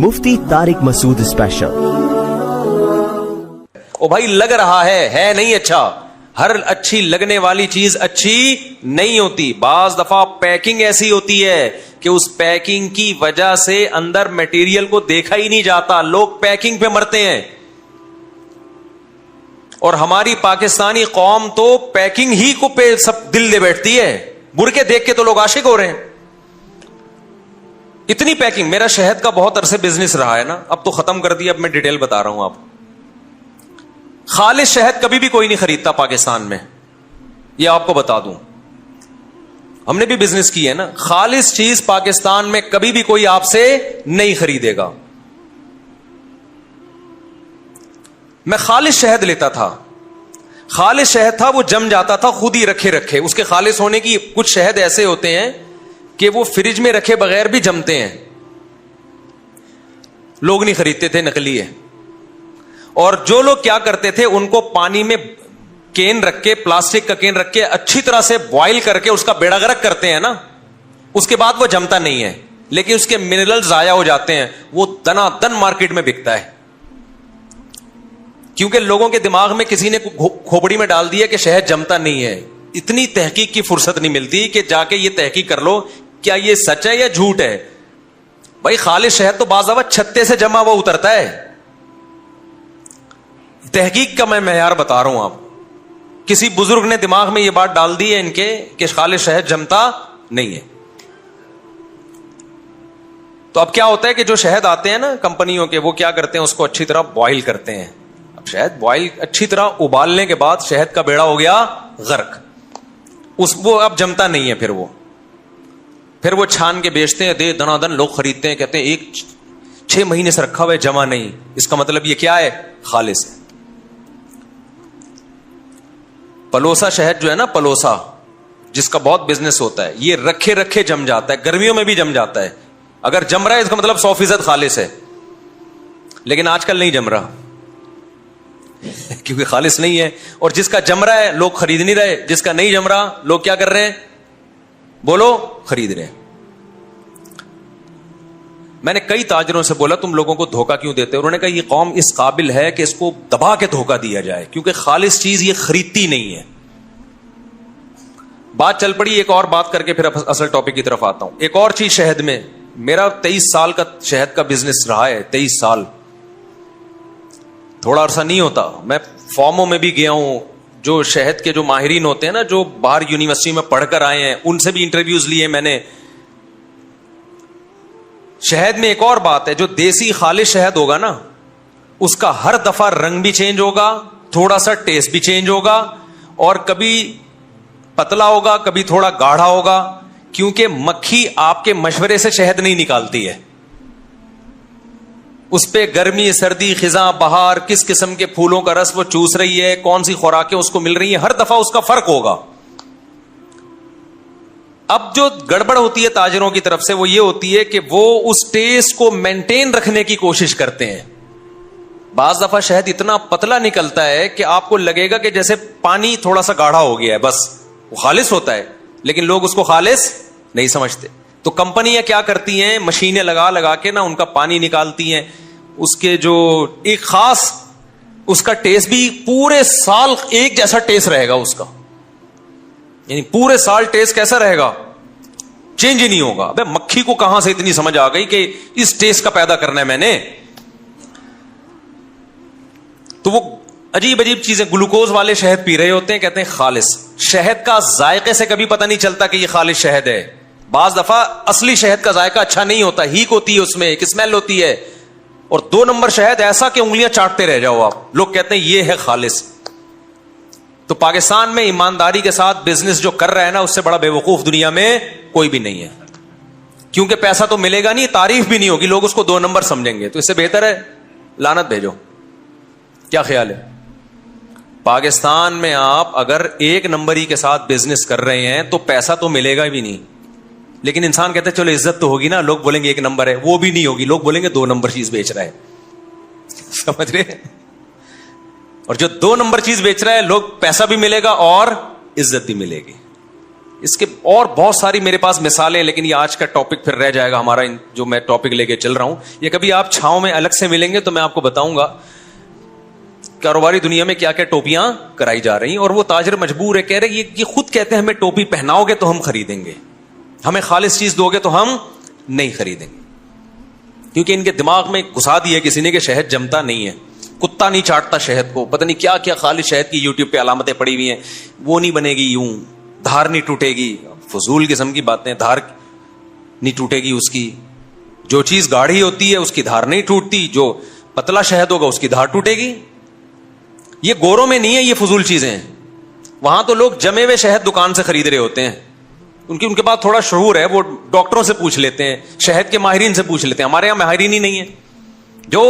مفتی طارق مسعود special. او بھائی لگ رہا ہے نہیں اچھا. ہر اچھی لگنے والی چیز اچھی نہیں ہوتی. بعض دفعہ پیکنگ ایسی ہوتی ہے کہ اس پیکنگ کی وجہ سے اندر میٹیریل کو دیکھا ہی نہیں جاتا. لوگ پیکنگ پہ مرتے ہیں, اور ہماری پاکستانی قوم تو پیکنگ ہی کو پہ سب دل دے بیٹھتی ہے. برقعے دیکھ کے تو لوگ عاشق ہو رہے ہیں. اتنی پیکنگ. میرا شہد کا بہت عرصے بزنس رہا ہے نا, اب تو ختم کر دیا, اب میں ڈیٹیل بتا رہا ہوں آپ. خالص شہد کبھی بھی کوئی نہیں خریدتا پاکستان میں, یہ آپ کو بتا دوں. ہم نے بھی بزنس کی ہے نا. خالص چیز پاکستان میں کبھی بھی کوئی آپ سے نہیں خریدے گا. میں خالص شہد لیتا تھا. خالص شہد تھا, وہ جم جاتا تھا خود ہی رکھے. اس کے خالص ہونے کی کچھ شہد ایسے ہوتے ہیں کہ وہ فریج میں رکھے بغیر بھی جمتے ہیں. لوگ نہیں خریدتے تھے, نقلی ہے. اور جو لوگ کیا کرتے تھے, ان کو پانی میں کین رکھ کے, پلاسٹک کا کین رکھ کے اچھی طرح سے بوائل کر کے اس کا بیڑا غرق کرتے ہیں نا, اس کے بعد وہ جمتا نہیں ہے, لیکن اس کے منرل ضائع ہو جاتے ہیں. وہ دنا دن مارکیٹ میں بکتا ہے, کیونکہ لوگوں کے دماغ میں کسی نے کھوپڑی میں ڈال دیا کہ شہد جمتا نہیں ہے. اتنی تحقیق کی فرصت نہیں ملتی کہ جا کے یہ تحقیق کر لو کیا یہ سچ ہے یا جھوٹ ہے. بھائی خالص شہد تو بعض دفعہ چھتے سے جمع ہوا اترتا ہے. تحقیق کا میں معیار بتا رہا ہوں آپ. کسی بزرگ نے دماغ میں یہ بات ڈال دی ہے ان کے کہ خالص شہد جمتا نہیں ہے. تو اب کیا ہوتا ہے کہ جو شہد آتے ہیں نا کمپنیوں کے, وہ کیا کرتے ہیں, اس کو اچھی طرح بوائل کرتے ہیں. اب شہد بوائل اچھی طرح ابالنے کے بعد شہد کا بیڑا ہو گیا غرق, وہ اب جمتا نہیں ہے. پھر وہ چھان کے بیچتے ہیں, دے دنا دن لوگ خریدتے ہیں, کہتے ہیں 6 مہینے سے رکھا ہوا ہے, جمع نہیں. اس کا مطلب یہ کیا ہے, خالص ہے. پلوسا شہد جو ہے نا, پلوسا جس کا بہت بزنس ہوتا ہے, یہ رکھے جم جاتا ہے, گرمیوں میں بھی جم جاتا ہے. اگر جم رہا ہے اس کا مطلب 100% خالص ہے. لیکن آج کل نہیں جم رہا کیونکہ خالص نہیں ہے. اور جس کا جم رہا ہے لوگ خرید نہیں رہے, جس کا نہیں جم رہا لوگ کیا کر رہے ہیں, بولو, خرید رہے ہیں. میں نے کئی تاجروں سے بولا تم لوگوں کو دھوکہ کیوں دیتے, انہوں نے کہا یہ قوم اس قابل ہے کہ اس کو دبا کے دھوکہ دیا جائے, کیونکہ خالص چیز یہ خریدتی نہیں ہے. بات چل پڑی. ایک اور بات کر کے پھر اصل ٹاپک کی طرف آتا ہوں. ایک اور چیز شہد میں, میرا 23 سال کا شہد کا بزنس رہا ہے. 23 سال تھوڑا عرصہ نہیں ہوتا. میں فارموں میں بھی گیا ہوں, جو شہد کے جو ماہرین ہوتے ہیں نا, جو باہر یونیورسٹی میں پڑھ کر آئے ہیں, ان سے بھی انٹرویوز لیے میں نے. شہد میں ایک اور بات ہے, جو دیسی خالص شہد ہوگا نا, اس کا ہر دفعہ رنگ بھی چینج ہوگا, تھوڑا سا ٹیسٹ بھی چینج ہوگا, اور کبھی پتلا ہوگا, کبھی تھوڑا گاڑھا ہوگا, کیونکہ مکھی آپ کے مشورے سے شہد نہیں نکالتی ہے. اس پہ گرمی, سردی, خزاں, بہار, کس قسم کے پھولوں کا رس وہ چوس رہی ہے, کون سی خوراکیں اس کو مل رہی ہیں, ہر دفعہ اس کا فرق ہوگا. اب جو گڑبڑ ہوتی ہے تاجروں کی طرف سے وہ یہ ہوتی ہے کہ وہ اس ٹیسٹ کو مینٹین رکھنے کی کوشش کرتے ہیں. بعض دفعہ شہد اتنا پتلا نکلتا ہے کہ آپ کو لگے گا کہ جیسے پانی تھوڑا سا گاڑھا ہو گیا ہے, بس وہ خالص ہوتا ہے, لیکن لوگ اس کو خالص نہیں سمجھتے. تو کمپنیاں کیا کرتی ہیں, مشینیں لگا کے نا ان کا پانی نکالتی ہیں. اس کے جو ایک خاص اس کا ٹیسٹ بھی پورے سال ایک جیسا ٹیسٹ رہے گا اس کا, یعنی پورے سال ٹیسٹ کیسا رہے گا, چینج ہی نہیں ہوگا. ابے مکھی کو کہاں سے اتنی سمجھ آ گئی کہ اس ٹیسٹ کا پیدا کرنا ہے میں نے. تو وہ عجیب چیزیں, گلوکوز والے شہد پی رہے ہوتے ہیں, کہتے ہیں خالص. شہد کا ذائقے سے کبھی پتہ نہیں چلتا کہ یہ خالص شہد ہے. بعض دفعہ اصلی شہد کا ذائقہ اچھا نہیں ہوتا, ہیک ہوتی ہے اس میں, ایک اسمیل ہوتی ہے. اور 2 نمبر شہد ایسا کہ انگلیاں چاٹتے رہ جاؤ آپ, لوگ کہتے ہیں یہ ہے خالص. تو پاکستان میں ایمانداری کے ساتھ بزنس جو کر رہا ہے نا, اس سے بڑا بے وقوف دنیا میں کوئی بھی نہیں ہے. کیونکہ پیسہ تو ملے گا نہیں, تعریف بھی نہیں ہوگی, لوگ اس کو 2 نمبر سمجھیں گے. تو اس سے بہتر ہے لعنت بھیجو. کیا خیال ہے؟ پاکستان میں آپ اگر 1 نمبری کے ساتھ بزنس کر رہے ہیں تو پیسہ تو ملے گا بھی نہیں, لیکن انسان کہتے ہیں چلو عزت تو ہوگی نا, لوگ بولیں گے 1 نمبر ہے, وہ بھی نہیں ہوگی, لوگ بولیں گے 2 نمبر چیز بیچ رہا ہے. سمجھ رہے؟ اور جو 2 نمبر چیز بیچ رہا ہے, لوگ پیسہ بھی ملے گا اور عزت بھی ملے گی. اس کے اور بہت ساری میرے پاس مثالیں، لیکن یہ آج کا ٹاپک پھر رہ جائے گا ہمارا، جو میں ٹاپک لے کے چل رہا ہوں. یہ کبھی آپ چھاؤں میں الگ سے ملیں گے تو میں آپ کو بتاؤں گا کاروباری دنیا میں کیا کیا ٹوپیاں کرائی جا رہی ہیں. اور وہ تاجر مجبور ہے، کہہ رہے یہ خود کہتے ہیں ہمیں ٹوپی پہناؤ گے تو ہم خریدیں گے، ہمیں خالص چیز دو گے تو ہم نہیں خریدیں گے. کیونکہ ان کے دماغ میں گھسا دیا کسی نے کہ شہد جمتا نہیں ہے، کتا نہیں چاٹتا شہد کو، پتہ نہیں کیا کیا خالص شہد کی یوٹیوب پہ علامتیں پڑی ہوئی ہیں، وہ نہیں بنے گی یوں، دھار نہیں ٹوٹے گی. فضول قسم کی باتیں، دھار نہیں ٹوٹے گی اس کی. جو چیز گاڑھی ہوتی ہے اس کی دھار نہیں ٹوٹتی، جو پتلا شہد ہوگا اس کی دھار ٹوٹے گی. یہ گوروں میں نہیں ہے یہ فضول چیزیں ہیں. وہاں تو لوگ جمے ہوئے شہد دکان سے خرید رہے ہوتے ہیں، ان کے پاس تھوڑا شعور ہے، وہ ڈاکٹروں سے پوچھ لیتے ہیں، شہد کے ماہرین سے پوچھ لیتے ہیں. ہمارے یہاں ماہرین ہی نہیں ہے. جو